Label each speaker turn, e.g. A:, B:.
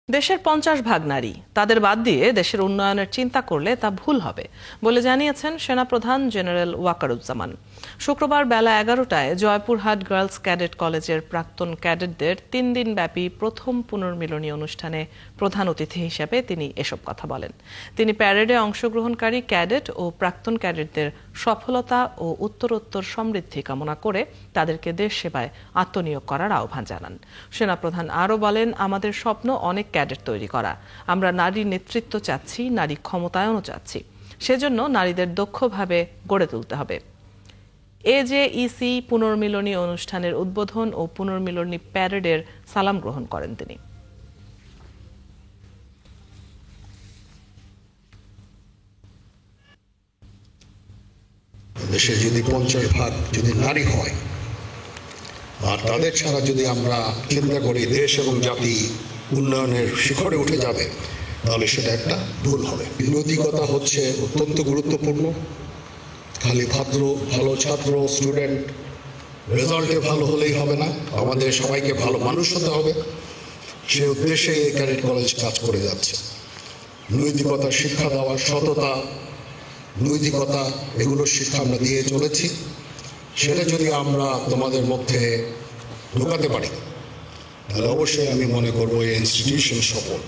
A: দেশের 50 ভাগ নারী, তাদের বাদ দিয়ে দেশের উন্নয়নের চিন্তা করলে তা ভুল হবে বলে জানিয়েছেন সেনাপ্রধান জেনারেল ওয়াকারুজ্জামান। শুক্রবার বেলা 11টায় জয়পুরহাট গার্লস ক্যাডেট কলেজের প্রাক্তন ক্যাডেটদের 3 দিনব্যাপী প্রথম পুনর্মিলনী অনুষ্ঠানে প্রধান অতিথি হিসেবে তিনি এসব কথা বলেন। তিনি প্যারেডে অংশগ্রহণকারী ক্যাডেট ও প্রাক্তন ক্যাডেটদের সফলতা ও উত্তরোত্তর সমৃদ্ধি কামনা করে তাদেরকে দেশ সেবায় আত্মনিয়োগ করার আহ্বান জানান। সেনাপ্রধান আরও বলেন, আমাদের স্বপ্ন অনেক ক্যাডেট তৈরি করা। আমরা নারী নেতৃত্ব চাচ্ছি, নারী ক্ষমতায়নও চাচ্ছি। সেজন্য নারীদের দক্ষভাবে গড়ে তুলতে হবে। এজেইসি পুনর্মিলনী অনুষ্ঠানের উদ্বোধন ও পুনর্মিলনী প্যারেডের সালাম গ্রহণ করেন তিনি।
B: দেশে যদি 50 ভাগ যদি নারী হয় আর তাদের ছাড়া যদি আমরা চিন্তা করি দেশ এবং জাতি উন্নয়নের শিখরে উঠে যাবে, তাহলে সেটা একটা ভুল হবে। নৈতিকতা হচ্ছে অত্যন্ত গুরুত্বপূর্ণ। খালি ভালো ছাত্র স্টুডেন্ট রেজাল্টে ভালো হলেই হবে না, আমাদের সবাইকে ভালো মানুষ হতে হবে। সে উদ্দেশ্যে এই ক্যাডেট কলেজ কাজ করে যাচ্ছে। নৈতিকতার শিক্ষা দেওয়া, সততা, নৈতিকতা, এগুলোর শিক্ষা আমরা দিয়ে চলেছি। সেটা যদি আমরা তোমাদের মধ্যে ঢোকাতে পারি, তাহলে অবশ্যই আমি মনে করবো এই ইনস্টিটিউশন সফল।